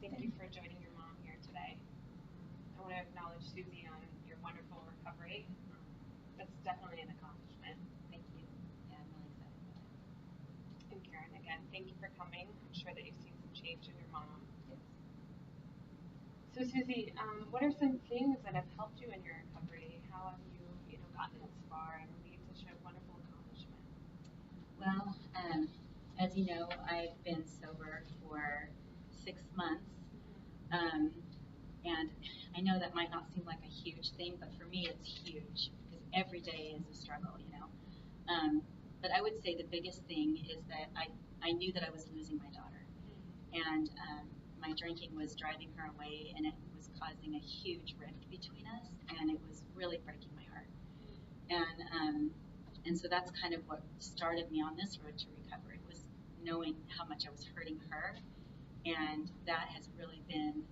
Thank you for joining your mom here today. I want to acknowledge Susie on your wonderful recovery. That's definitely an accomplishment. Thank you. Yeah, I'm really excited about it. And Karen, again, thank you for coming. I'm sure that you've seen some change in your mom. Yes. So Susie, what are some things that have helped you in your recovery? How have you, gotten this far and made such a wonderful accomplishment? Well, as you know, I've been sober for 6 months. And I know that might not seem like a huge thing, but for me it's huge because every day is a struggle, But I would say the biggest thing is that I knew that I was losing my daughter. And my drinking was driving her away, and it was causing a huge rift between us, and it was really breaking my heart. And so that's kind of what started me on this road to recovery, was knowing how much I was hurting her, and that has really been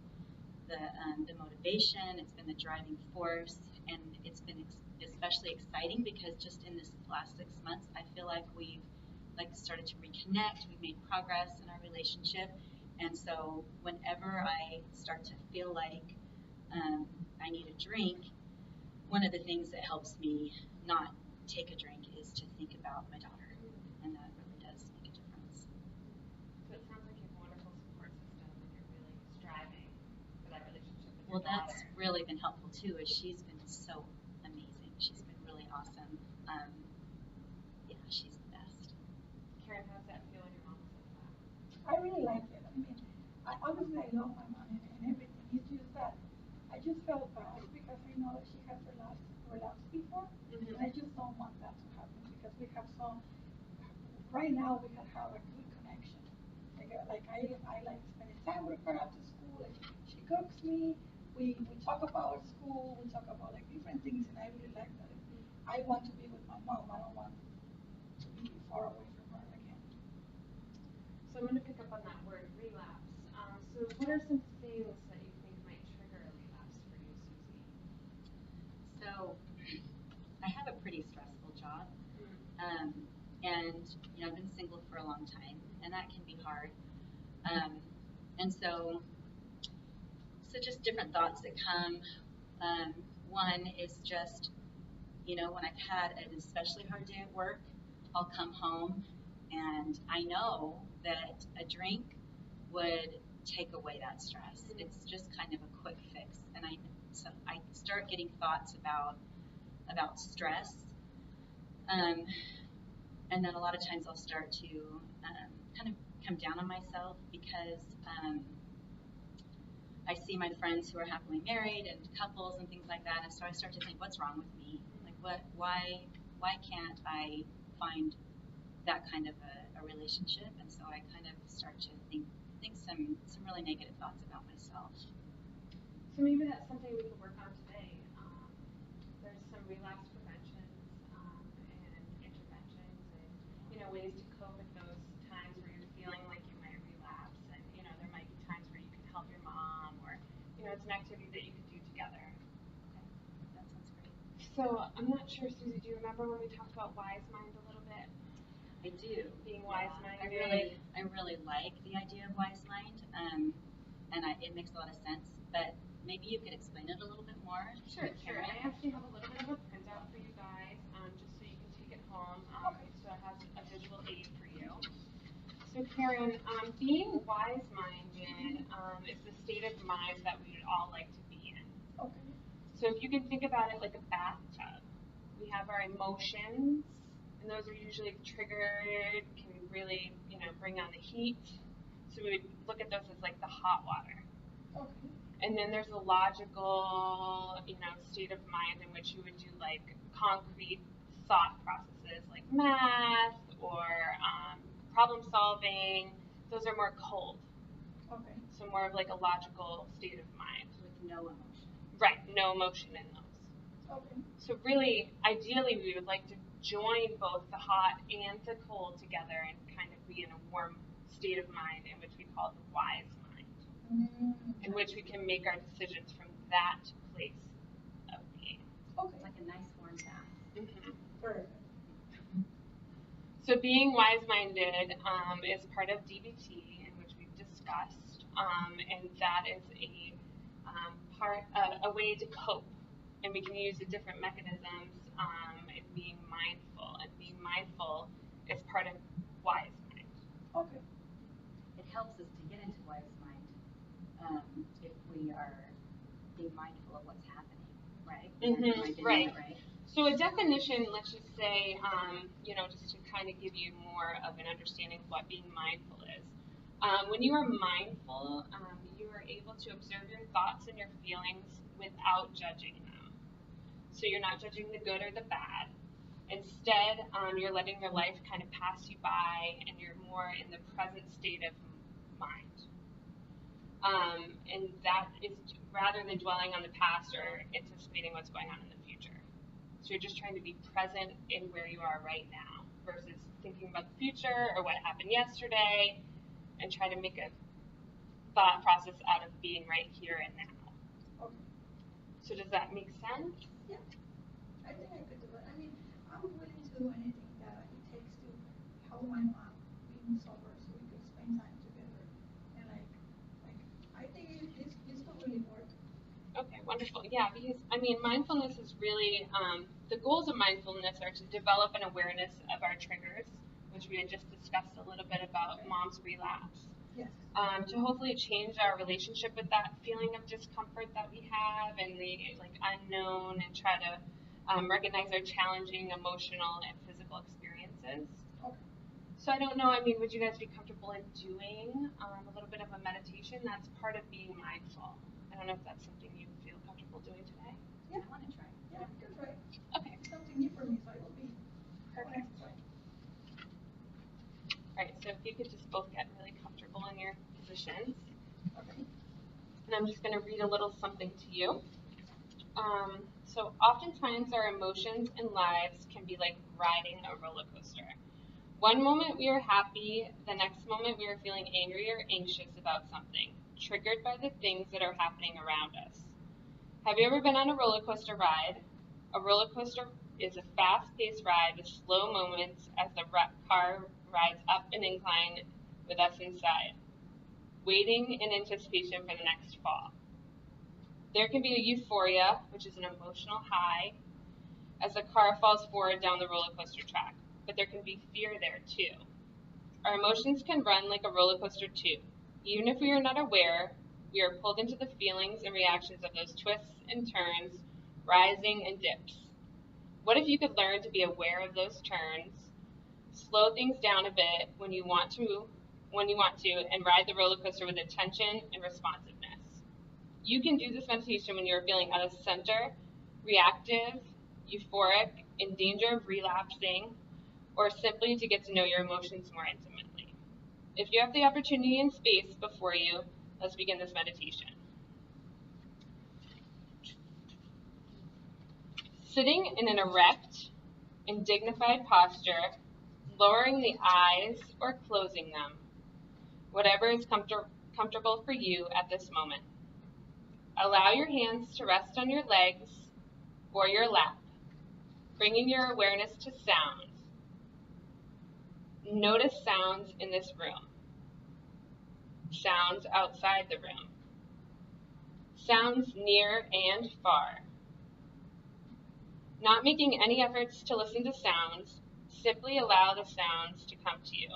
the motivation. It's been the driving force, and it's been especially exciting because just in this last 6 months, I feel like we've started to reconnect. We've made progress in our relationship, and so whenever I start to feel like I need a drink, one of the things that helps me not take a drink is to think about my daughter, and that really does make a difference. So it sounds like you have a wonderful support system, and you're really striving for that relationship with Well, your daughter. that's really been helpful too, is she's been so amazing. She's been really awesome. Yeah, she's the best. Karen, how does that feel when your mom says that? I really like it. I mean, obviously I love my mom and everything. It's just that I just felt bad because I know that she has relapsed before, and I just don't want that to happen because we have right now we have a good connection. Like I like spending time with her after school. Like she cooks me. We talk about school. We talk about like different things, and I really like that. I want to be with my mom. I don't want to be far away from her again. So I'm going to pick up on that word, relapse. So what are some things that you think might trigger a relapse for you, Susie? So I have a pretty stressful job, and I've been single for a long time, and that can be hard. And so just different thoughts that come. One is just, when I've had an especially hard day at work, I'll come home and I know that a drink would take away that stress. It's just kind of a quick fix, and so I start getting thoughts about stress, and then a lot of times I'll start to kind of come down on myself because I see my friends who are happily married and couples and things like that, and so I start to think, what's wrong with me? Like, why can't I find that kind of a relationship? And so I kind of start to think some really negative thoughts about myself. So maybe that's something we could work on today. There's some relapse preventions and interventions, and ways to cope at those times where you're feeling like you might relapse, and there might be times where you can help your mom, or it's an activity that you could do together. Okay, that sounds great. So I'm not sure, Susie, do you remember when we talked about wise mind a little bit? I do. Being wise-minded. I really like the idea of wise mind, and it makes a lot of sense. But maybe you could explain it a little bit more. Sure. I actually have a little bit of a printout for you guys, just so you can take it home. So it has a visual aid for you. So Karen, being wise-minded is the state of mind that we would all like to be in. Okay. So if you can think about it like a bathtub, we have our emotions, and those are usually triggered, can really, bring on the heat. So we would look at those as like the hot water. Okay. And then there's a logical, state of mind in which you would do like concrete thought processes like math or problem solving. Those are more cold. Okay. So more of like a logical state of mind. With no emotion. Right, no emotion in those. Okay. So really, ideally, we would like to join both the hot and the cold together and kind of be in a warm state of mind, in which we call the wise mind, in which we can make our decisions from that place of being. Okay. Like a nice warm bath. Perfect. So being wise-minded is part of DBT, in which we've discussed. and that is a way to cope. And we can use the different mechanisms in being mindful. And being mindful is part of wise mind. Okay. It helps us to get into wise mind if we are being mindful of what's happening, right? Right. So a definition, let's just say, just to kind of give you more of an understanding of what being mindful is. When you are mindful, you are able to observe your thoughts and your feelings without judging them. So you're not judging the good or the bad. Instead, you're letting your life kind of pass you by, and you're more in the present state of mind. And that is rather than dwelling on the past or anticipating what's going on in the future. So you're just trying to be present in where you are right now versus thinking about the future or what happened yesterday and trying to make a thought process out of being right here and now. Okay. So does that make sense? Yeah. I think I could do it. I mean, I'm willing to do anything that it takes to help my mom being sober so we could spend time together. And I think this could really work. Okay, wonderful. Yeah, because mindfulness is really the goals of mindfulness are to develop an awareness of our triggers, which we had just discussed a little bit about mom's relapse. Yes. To hopefully change our relationship with that feeling of discomfort that we have and the unknown, and try to recognize our challenging emotional and physical experiences. Okay. So I don't know, would you guys be comfortable in doing a little bit of a meditation? That's part of being mindful. I don't know if that's something you feel comfortable doing today. Yeah. I want to try. Yeah, we can try. Okay. It's something new for me, so I will be Perfect. try. All right, so if you could just both get really comfortable in your positions. Okay. And I'm just going to read a little something to you. So oftentimes our emotions and lives can be like riding a roller coaster. One moment we are happy, the next moment we are feeling angry or anxious about something, triggered by the things that are happening around us. Have you ever been on a roller coaster ride? A roller coaster is a fast-paced ride with slow moments as the car rides up an incline with us inside, waiting in anticipation for the next fall. There can be a euphoria, which is an emotional high, as the car falls forward down the roller coaster track, but there can be fear there too. Our emotions can run like a roller coaster too. Even if we are not aware, we are pulled into the feelings and reactions of those twists and turns, rising and dips. What if you could learn to be aware of those turns, slow things down a bit when you want to, and ride the roller coaster with attention and responsiveness? You can do this meditation when you're feeling out of center, reactive, euphoric, in danger of relapsing, or simply to get to know your emotions more intimately. If you have the opportunity and space before you, let's begin this meditation. Sitting in an erect and dignified posture, lowering the eyes or closing them, whatever is comfortable for you at this moment. Allow your hands to rest on your legs or your lap, bringing your awareness to sounds. Notice sounds in this room, sounds outside the room, sounds near and far. Not making any efforts to listen to sounds, simply allow the sounds to come to you.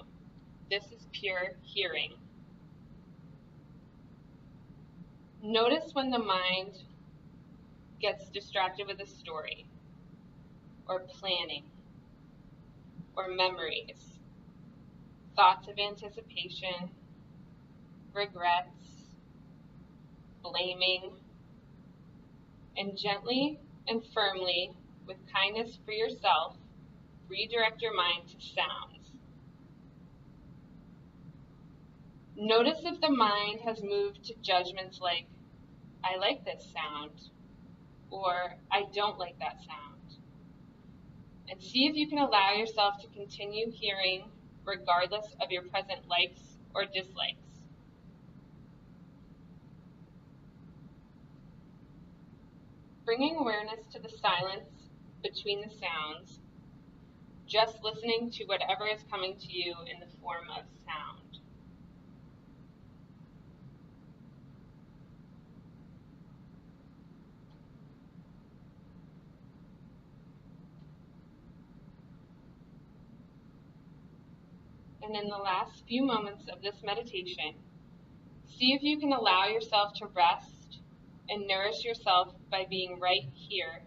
This is pure hearing. Notice when the mind gets distracted with a story, or planning, or memories, thoughts of anticipation, regrets, blaming, and gently and firmly, with kindness for yourself, redirect your mind to sounds. Notice if the mind has moved to judgments like, I like this sound, or I don't like that sound. And see if you can allow yourself to continue hearing regardless of your present likes or dislikes. Bringing awareness to the silence between the sounds, just listening to whatever is coming to you in the form of sound. And in the last few moments of this meditation, see if you can allow yourself to rest and nourish yourself by being right here,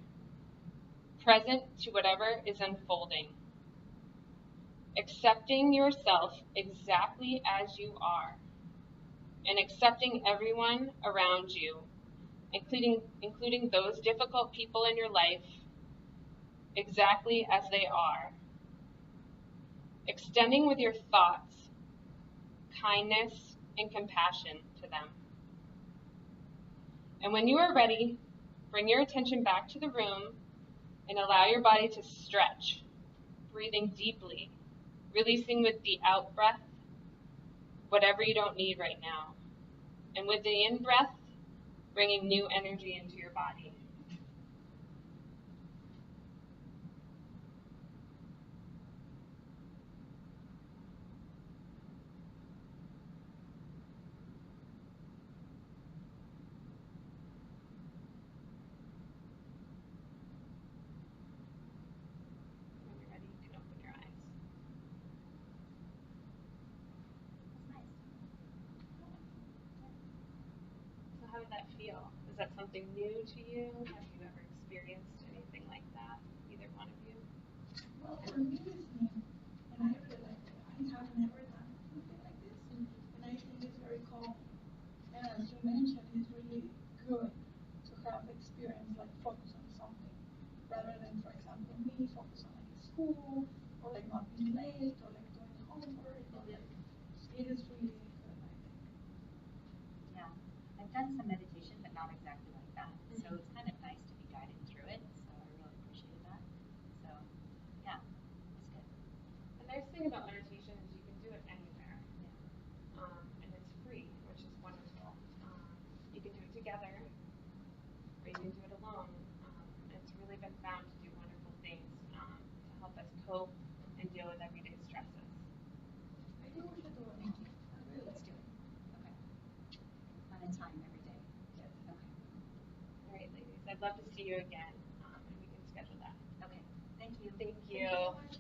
present to whatever is unfolding, accepting yourself exactly as you are, and accepting everyone around you, including those difficult people in your life, exactly as they are. Extending with your thoughts kindness and compassion to them. And when you are ready, bring your attention back to the room and allow your body to stretch, breathing deeply, releasing with the out breath whatever you don't need right now. And with the in breath, bringing new energy into your body. When you're ready, you can open your eyes. So how did that feel? Is that something new to you? Have you ever experienced anything like that, either one of you? Well, for me, it's new, and I feel like I have never done something like this, and I think it's very calming. And as you mentioned, it's really good to have experience like focus on something rather than, for example, me focus on like school or like not being late or like doing homework or like it is really good, I think. Yeah, I've done some meditation, but not exactly like that. So it's kind of nice to be guided through it. So I really appreciated that. So yeah, it's good. The nice thing about meditation is you can do it anywhere, Yeah. and it's free, which is wonderful. You can do it together, or you can do it alone. It's really been found to do wonderful things to help us cope and deal with everyday stresses. I think we should do it now. I really Let's like do it. it. Okay. On a time every day. Yes. Okay. All right, ladies, I'd love to see you again, and we can schedule that. Okay. Thank you. Thank Thank you you. so much.